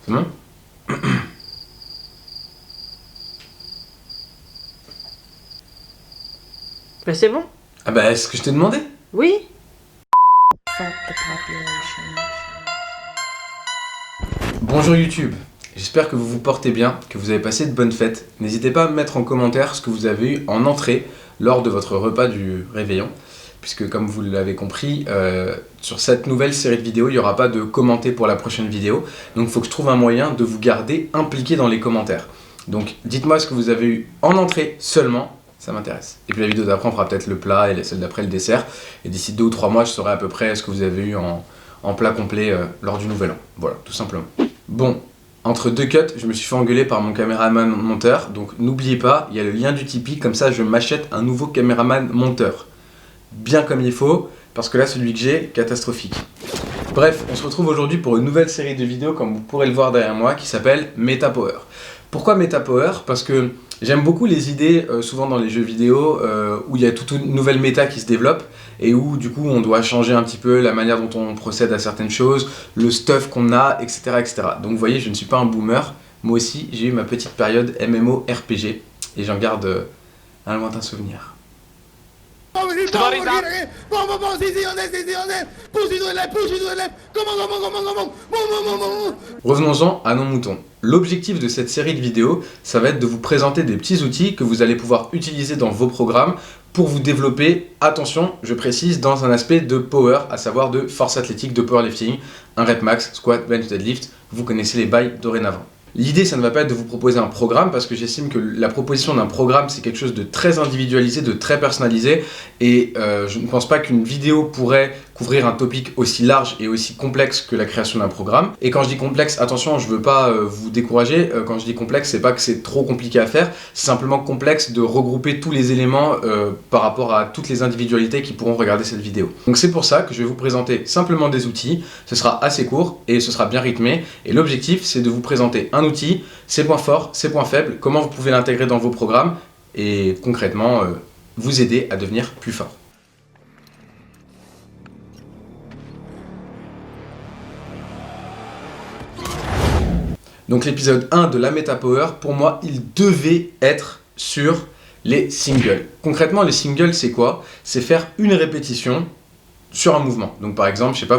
C'est bon? Ben c'est bon. Ah bah, est-ce que je t'ai demandé? Oui. Bonjour YouTube, j'espère que vous vous portez bien, que vous avez passé de bonnes fêtes. N'hésitez pas à me mettre en commentaire ce que vous avez eu en entrée lors de votre repas du réveillon. Puisque comme vous l'avez compris, sur cette nouvelle série de vidéos, il n'y aura pas de commenter pour la prochaine vidéo. Donc il faut que je trouve un moyen de vous garder impliqué dans les commentaires. Donc dites-moi ce que vous avez eu en entrée seulement, ça m'intéresse. Et puis la vidéo d'après, on fera peut-être le plat et celle d'après le dessert. Et d'ici 2 ou 3 mois, je saurai à peu près ce que vous avez eu en plat complet lors du Nouvel An. Voilà, tout simplement. Bon, entre deux cuts, je me suis fait engueuler par mon caméraman monteur. Donc n'oubliez pas, il y a le lien du Tipeee, comme ça je m'achète un nouveau caméraman monteur. Bien comme il faut, parce que là, celui que j'ai, catastrophique. Bref, on se retrouve aujourd'hui pour une nouvelle série de vidéos, comme vous pourrez le voir derrière moi, qui s'appelle Meta Power. Pourquoi Meta Power? Parce que j'aime beaucoup les idées, souvent dans les jeux vidéo, où il y a toute une nouvelle méta qui se développe, et où du coup on doit changer un petit peu la manière dont on procède à certaines choses, le stuff qu'on a, etc., etc. Donc vous voyez, je ne suis pas un boomer, moi aussi j'ai eu ma petite période MMORPG, et j'en garde un lointain souvenir. Revenons-en à nos moutons. L'objectif de cette série de vidéos, ça va être de vous présenter des petits outils que vous allez pouvoir utiliser dans vos programmes pour vous développer, attention, je précise, dans un aspect de power, à savoir de force athlétique, de powerlifting, un rep max, squat, bench, deadlift, vous connaissez les bails dorénavant. L'idée, ça ne va pas être de vous proposer un programme, parce que j'estime que la proposition d'un programme, c'est quelque chose de très individualisé, de très personnalisé, et je ne pense pas qu'une vidéo pourrait couvrir un topic aussi large et aussi complexe que la création d'un programme. Et quand je dis complexe, attention, je ne veux pas vous décourager, quand je dis complexe, c'est pas que c'est trop compliqué à faire, c'est simplement complexe de regrouper tous les éléments par rapport à toutes les individualités qui pourront regarder cette vidéo. Donc c'est pour ça que je vais vous présenter simplement des outils, ce sera assez court et ce sera bien rythmé, et l'objectif, c'est de vous présenter un outil, ses points forts, ses points faibles, comment vous pouvez l'intégrer dans vos programmes et concrètement vous aider à devenir plus fort. Donc l'épisode 1 de la Meta Power, pour moi, il devait être sur les singles. Concrètement, les singles, c'est quoi? C'est faire une répétition sur un mouvement. Donc par exemple, je sais pas,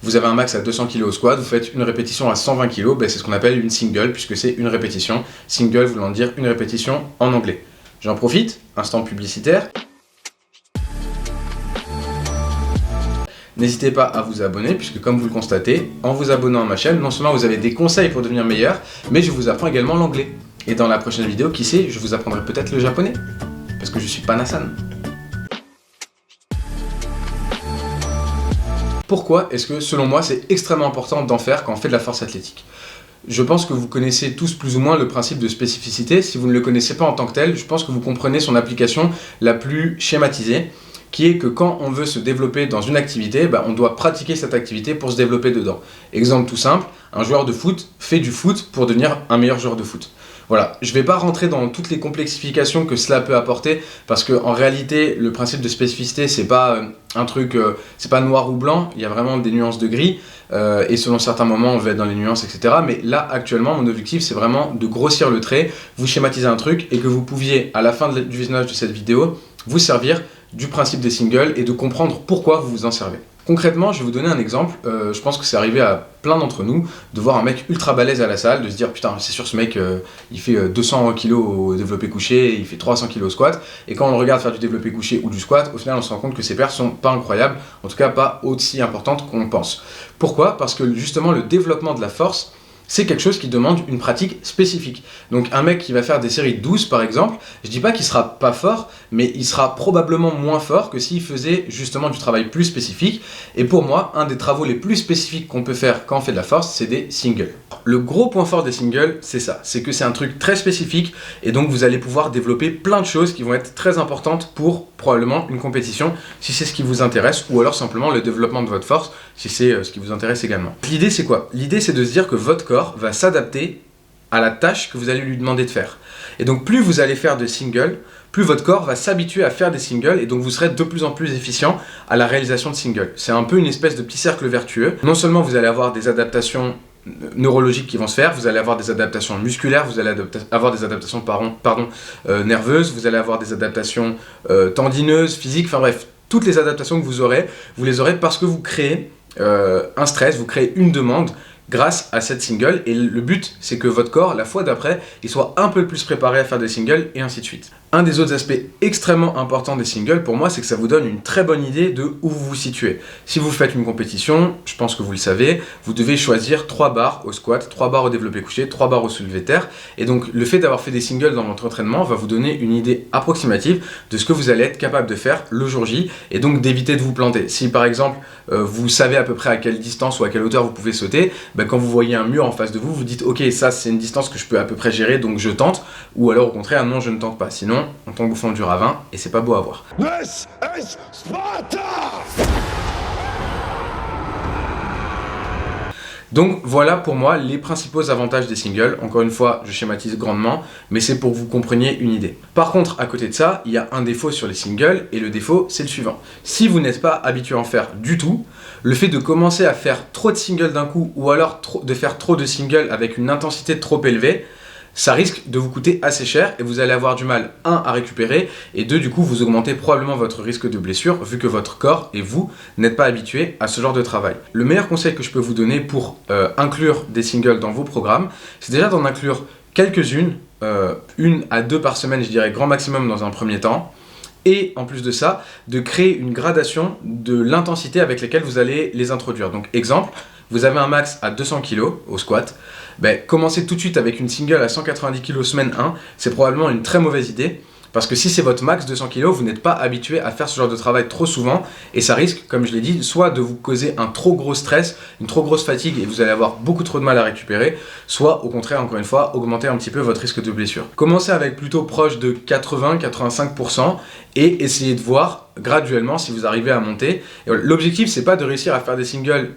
vous avez un max à 200 kg au squat, vous faites une répétition à 120 kg, ben c'est ce qu'on appelle une single, puisque c'est une répétition. Single voulant dire une répétition en anglais. J'en profite, instant publicitaire. N'hésitez pas à vous abonner, puisque comme vous le constatez, en vous abonnant à ma chaîne, non seulement vous avez des conseils pour devenir meilleur, mais je vous apprends également l'anglais. Et dans la prochaine vidéo, qui sait, je vous apprendrai peut-être le japonais, parce que je suis pas Nassan. Pourquoi est-ce que, selon moi, c'est extrêmement important d'en faire quand on fait de la force athlétique? Je pense que vous connaissez tous plus ou moins le principe de spécificité. Si vous ne le connaissez pas en tant que tel, je pense que vous comprenez son application la plus schématisée, qui est que quand on veut se développer dans une activité, on doit pratiquer cette activité pour se développer dedans. Exemple tout simple, un joueur de foot fait du foot pour devenir un meilleur joueur de foot. Voilà, je ne vais pas rentrer dans toutes les complexifications que cela peut apporter, parce qu'en réalité, le principe de spécificité, c'est pas un truc, c'est pas noir ou blanc, il y a vraiment des nuances de gris, et selon certains moments, on va être dans les nuances, etc. Mais là, actuellement, mon objectif, c'est vraiment de grossir le trait, vous schématiser un truc, et que vous pouviez, à la fin du visionnage de cette vidéo, vous servir du principe des singles et de comprendre pourquoi vous vous en servez. Concrètement, je vais vous donner un exemple, je pense que c'est arrivé à plein d'entre nous de voir un mec ultra balèze à la salle, de se dire putain c'est sûr ce mec il fait 200 kg au développé couché, il fait 300 kg au squat, et quand on le regarde faire du développé couché ou du squat, au final on se rend compte que ses perfs sont pas incroyables, en tout cas pas aussi importantes qu'on pense. Pourquoi? Parce que justement le développement de la force, c'est quelque chose qui demande une pratique spécifique. Donc un mec qui va faire des séries de 12 par exemple, je dis pas qu'il sera pas fort, mais il sera probablement moins fort que s'il faisait justement du travail plus spécifique. Et pour moi, un des travaux les plus spécifiques qu'on peut faire quand on fait de la force, c'est des singles. Le gros point fort des singles, c'est ça, c'est que c'est un truc très spécifique, et donc vous allez pouvoir développer plein de choses qui vont être très importantes pour probablement une compétition, si c'est ce qui vous intéresse, ou alors simplement le développement de votre force, si c'est ce qui vous intéresse également. L'idée c'est quoi? L'idée c'est de se dire que votre corps va s'adapter à la tâche que vous allez lui demander de faire. Et donc plus vous allez faire de singles, plus votre corps va s'habituer à faire des singles, et donc vous serez de plus en plus efficient à la réalisation de singles. C'est un peu une espèce de petit cercle vertueux. Non seulement vous allez avoir des adaptations neurologiques qui vont se faire, vous allez avoir des adaptations musculaires, vous allez avoir des adaptations nerveuses, vous allez avoir des adaptations tendineuses, physiques, enfin bref, toutes les adaptations que vous les aurez parce que vous créez un stress, vous créez une demande grâce à cette single, et le but c'est que votre corps, la fois d'après, il soit un peu plus préparé à faire des singles, et ainsi de suite. Un des autres aspects extrêmement importants des singles, pour moi, c'est que ça vous donne une très bonne idée de où vous vous situez. Si vous faites une compétition, je pense que vous le savez, vous devez choisir 3 barres au squat, 3 barres au développé couché, 3 barres au soulevé terre, et donc le fait d'avoir fait des singles dans votre entraînement va vous donner une idée approximative de ce que vous allez être capable de faire le jour J, et donc d'éviter de vous planter. Si par exemple, vous savez à peu près à quelle distance ou à quelle hauteur vous pouvez sauter, quand vous voyez un mur en face de vous, vous dites ok, ça c'est une distance que je peux à peu près gérer, donc je tente, ou alors au contraire, non, je ne tente pas. Sinon, on tombe au fond du ravin et c'est pas beau à voir. This is Sparta! Donc voilà pour moi les principaux avantages des singles. Encore une fois, je schématise grandement, mais c'est pour que vous compreniez une idée. Par contre, à côté de ça, il y a un défaut sur les singles, et le défaut, c'est le suivant. Si vous n'êtes pas habitué à en faire du tout, le fait de commencer à faire trop de singles d'un coup, ou alors de faire trop de singles avec une intensité trop élevée, ça risque de vous coûter assez cher et vous allez avoir du mal, 1, à récupérer, et 2, du coup, vous augmentez probablement votre risque de blessure vu que votre corps et vous n'êtes pas habitués à ce genre de travail. Le meilleur conseil que je peux vous donner pour inclure des singles dans vos programmes, c'est déjà d'en inclure quelques-unes, 1 à 2 par semaine, je dirais grand maximum dans un premier temps. Et en plus de ça, de créer une gradation de l'intensité avec laquelle vous allez les introduire. Donc exemple, vous avez un max à 200 kg au squat, commencez tout de suite avec une single à 190 kg semaine 1, c'est probablement une très mauvaise idée, parce que si c'est votre max 200 kg, vous n'êtes pas habitué à faire ce genre de travail trop souvent, et ça risque, comme je l'ai dit, soit de vous causer un trop gros stress, une trop grosse fatigue, et vous allez avoir beaucoup trop de mal à récupérer, soit au contraire, encore une fois, augmenter un petit peu votre risque de blessure. Commencez avec plutôt proche de 80-85%, et essayez de voir graduellement si vous arrivez à monter. L'objectif, c'est pas de réussir à faire des singles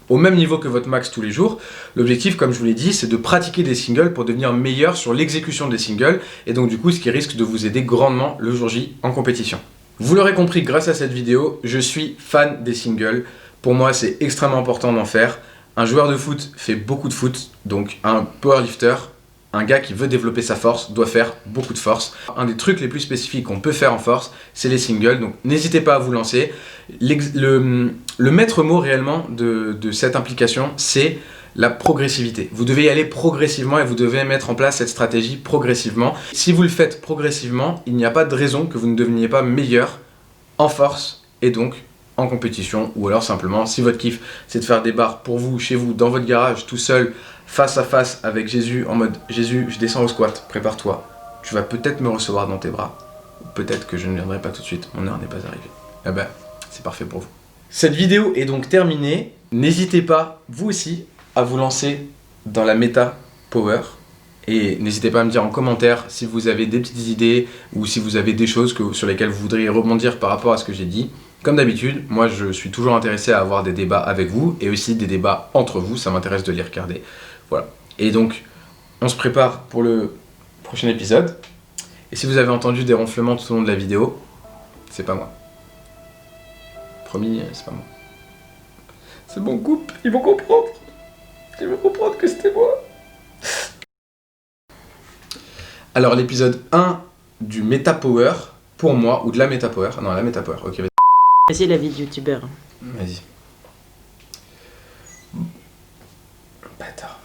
au même niveau que votre max tous les jours. L'objectif, comme je vous l'ai dit, c'est de pratiquer des singles pour devenir meilleur sur l'exécution des singles, et donc du coup, ce qui risque de vous aider grandement le jour J en compétition. Vous l'aurez compris grâce à cette vidéo, je suis fan des singles. Pour moi, c'est extrêmement important d'en faire. Un joueur de foot fait beaucoup de foot, donc un powerlifter, un gars qui veut développer sa force doit faire beaucoup de force. Un des trucs les plus spécifiques qu'on peut faire en force, c'est les singles, donc n'hésitez pas à vous lancer. Le maître mot réellement de cette implication, c'est la progressivité. Vous devez y aller progressivement et vous devez mettre en place cette stratégie progressivement. Si vous le faites progressivement, il n'y a pas de raison que vous ne deveniez pas meilleur en force et donc en compétition, ou alors simplement, si votre kiff c'est de faire des barres pour vous, chez vous, dans votre garage, tout seul, face à face avec Jésus, en mode Jésus, je descends au squat, prépare-toi, tu vas peut-être me recevoir dans tes bras, ou peut-être que je ne viendrai pas tout de suite, mon heure n'est pas arrivée. Eh ben, c'est parfait pour vous. Cette vidéo est donc terminée. N'hésitez pas, vous aussi, à vous lancer dans la méta power. Et n'hésitez pas à me dire en commentaire si vous avez des petites idées ou si vous avez des choses sur lesquelles vous voudriez rebondir par rapport à ce que j'ai dit. Comme d'habitude, moi je suis toujours intéressé à avoir des débats avec vous et aussi des débats entre vous, ça m'intéresse de les regarder. Voilà. Et donc, on se prépare pour le prochain épisode. Et si vous avez entendu des ronflements tout au long de la vidéo, c'est pas moi. Promis, c'est pas moi. C'est mon couple, ils vont comprendre. Ils vont comprendre que c'était moi. Alors l'épisode 1 du Meta Power, pour moi, ou de la Meta Power, non la Meta Power, ok. C'est la vie de youtubeur. Vas-y. Bâtard.